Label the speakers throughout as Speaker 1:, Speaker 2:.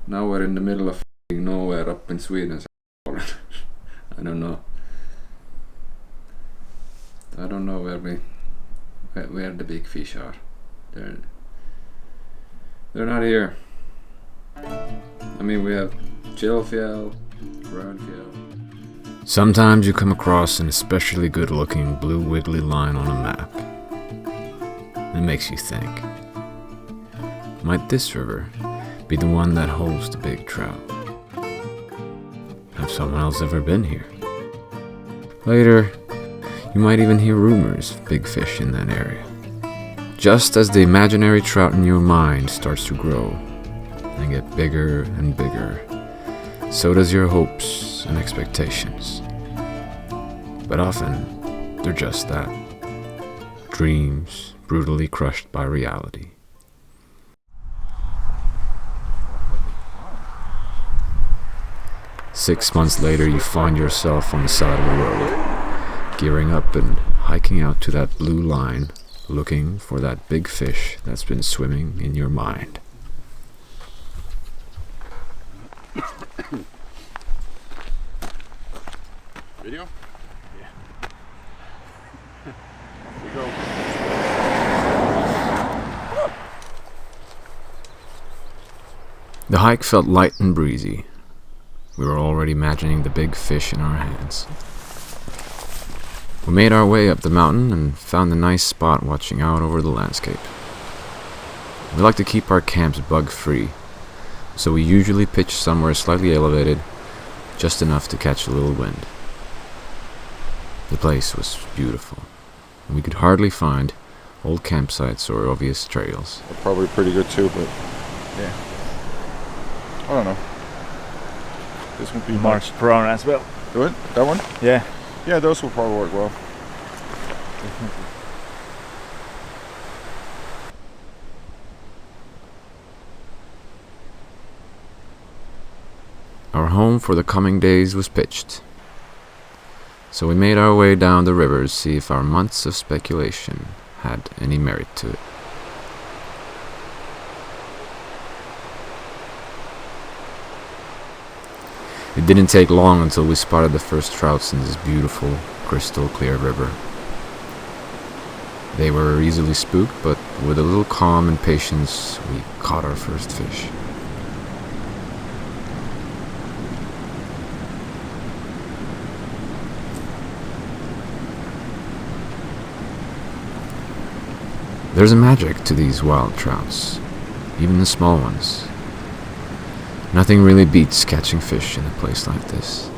Speaker 1: Now we're in the middle of nowhere up in Sweden. I don't know. I don't know where the big fish are. They're not here. I mean, we have Chillfjell, Roundfjell.
Speaker 2: Sometimes you come across an especially good-looking blue wiggly line on a map. It makes you think. Might this river be the one that holds the big trout? Have someone else ever been here? Later, you might even hear rumors of big fish in that area. Just as the imaginary trout in your mind starts to grow and get bigger and bigger, so does your hopes and expectations. But often, they're just that. Dreams brutally crushed by reality. Six months later, you find yourself on the side of the road, gearing up and hiking out to that blue line, looking for that big fish that's been swimming in your mind.
Speaker 3: Video?
Speaker 2: Yeah.
Speaker 3: We go.
Speaker 2: The hike felt light and breezy. We were already imagining the big fish in our hands. We made our way up the mountain and found a nice spot watching out over the landscape. We like to keep our camps bug-free, so we usually pitch somewhere slightly elevated, just enough to catch a little wind. The place was beautiful, and we could hardly find old campsites or obvious trails.
Speaker 3: They're probably pretty good too, but yeah. I don't know. This would be
Speaker 4: March Piranha as well.
Speaker 3: What? That one?
Speaker 4: Yeah.
Speaker 3: Yeah, those will probably work well.
Speaker 2: Our home for the coming days was pitched, so we made our way down the river to see if our months of speculation had any merit to it. It didn't take long until we spotted the first trouts in this beautiful, crystal clear river. They were easily spooked, but with a little calm and patience, we caught our first fish. There's a magic to these wild trouts, even the small ones. Nothing really beats catching fish in a place like this.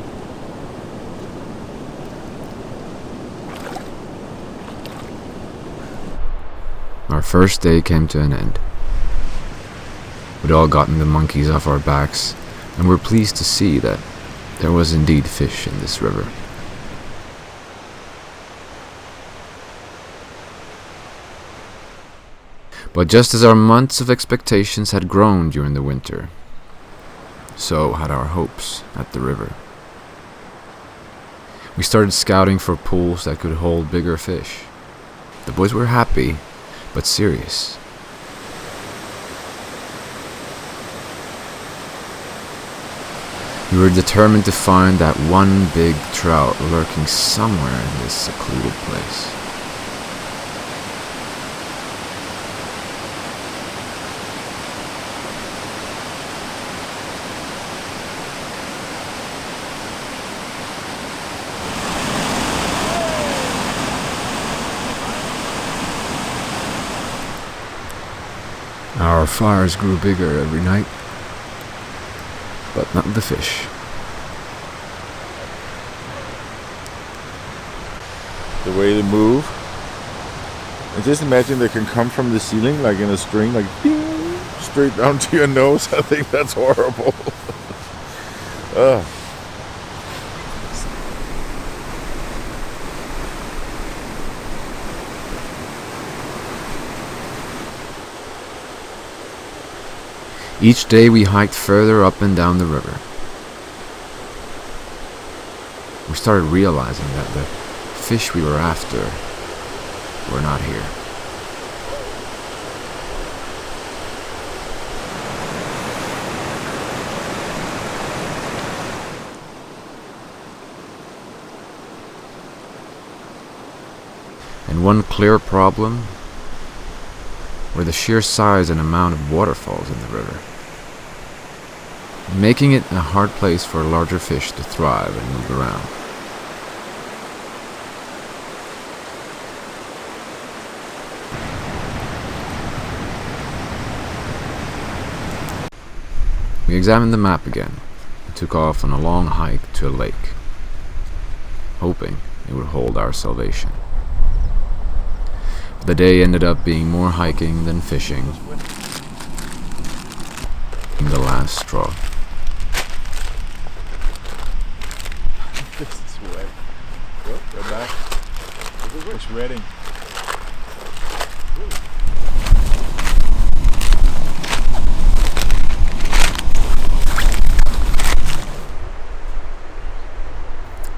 Speaker 2: Our first day came to an end. We'd all gotten the monkeys off our backs, and were pleased to see that there was indeed fish in this river. But just as our months of expectations had grown during the winter, so had our hopes at the river. We started scouting for pools that could hold bigger fish. The boys were happy, but serious. We were determined to find that one big trout lurking somewhere in this secluded place. Our fires grew bigger every night, but not the fish.
Speaker 3: The way they move. And just imagine they can come from the ceiling like in a string, like ding, straight down to your nose. I think that's horrible. Ugh.
Speaker 2: Each day we hiked further up and down the river. We started realizing that the fish we were after were not here. And one clear problem were the sheer size and amount of waterfalls in the river, making it a hard place for larger fish to thrive and move around. We examined the map again and took off on a long hike to a lake, hoping it would hold our salvation. But the day ended up being more hiking than fishing, the last straw.
Speaker 3: This is wet. Oh, go back. It's ready.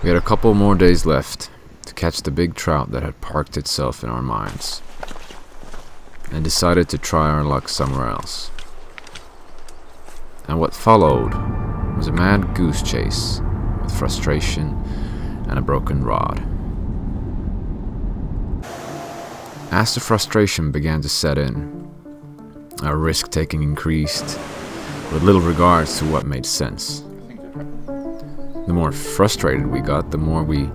Speaker 2: We had a couple more days left to catch the big trout that had parked itself in our minds, and decided to try our luck somewhere else. And what followed was a mad goose chase with frustration and a broken rod. As the frustration began to set in, our risk-taking increased with little regards to what made sense. The more frustrated we got, the more we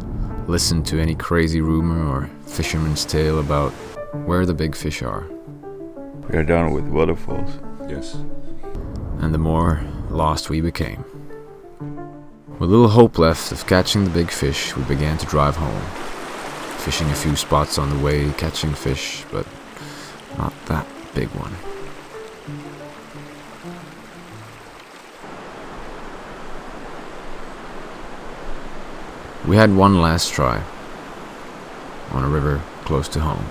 Speaker 2: listened to any crazy rumor or fisherman's tale about where the big fish are.
Speaker 3: We are down with waterfalls.
Speaker 1: Yes.
Speaker 2: And the more lost we became. With little hope left of catching the big fish, we began to drive home, fishing a few spots on the way, catching fish, but not that big one. We had one last try on a river close to home.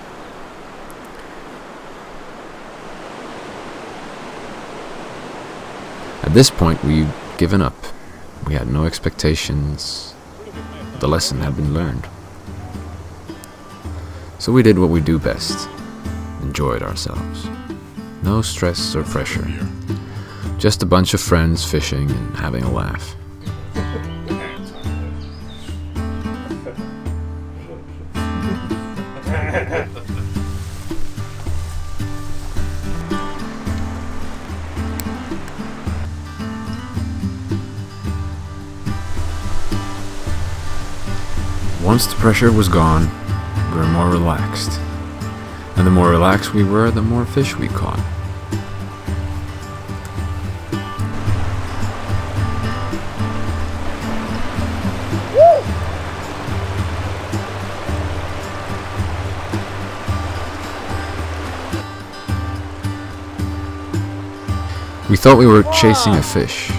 Speaker 2: At this point, we'd given up. We had no expectations. The lesson had been learned. So we did what we do best. Enjoyed ourselves. No stress or pressure. Just a bunch of friends fishing and having a laugh. Once the pressure was gone, we were more relaxed. And the more relaxed we were, the more fish we caught. We thought we were chasing a fish,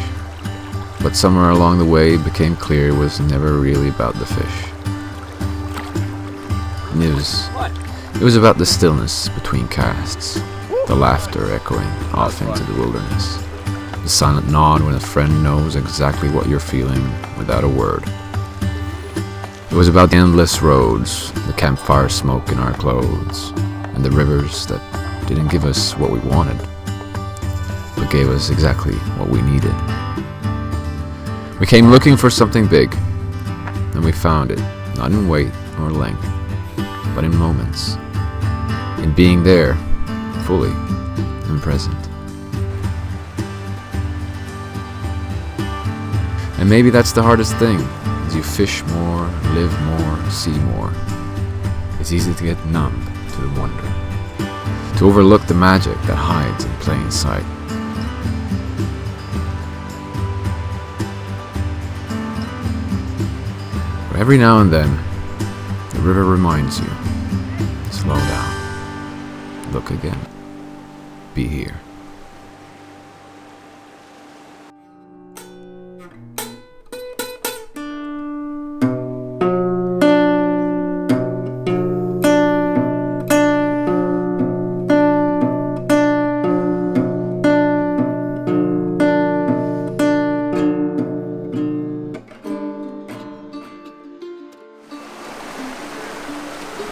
Speaker 2: but somewhere along the way it became clear it was never really about the fish. It was about the stillness between casts, the laughter echoing off into the wilderness, the silent nod when a friend knows exactly what you're feeling without a word. It was about the endless roads, the campfire smoke in our clothes, and the rivers that didn't give us what we wanted, but gave us exactly what we needed. We came looking for something big, and we found it, not in weight or length, but in moments, in being there, fully and present. And maybe that's the hardest thing. As you fish more, live more, see more, it's easy to get numb to the wonder, to overlook the magic that hides in plain sight. But every now and then, the river reminds you, slow down, look again, be here.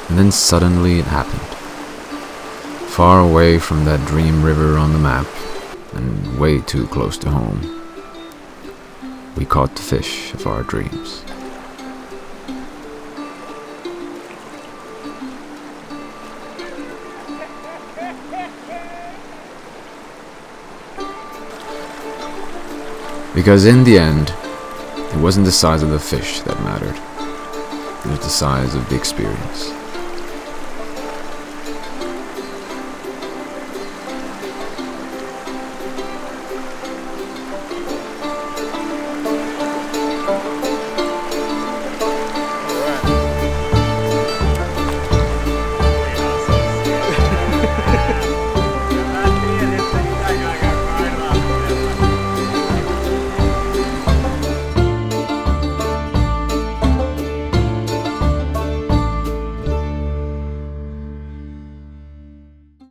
Speaker 2: And then suddenly it happened. Far away from that dream river on the map, and way too close to home, we caught the fish of our dreams. Because in the end, it wasn't the size of the fish that mattered. It was the size of the experience.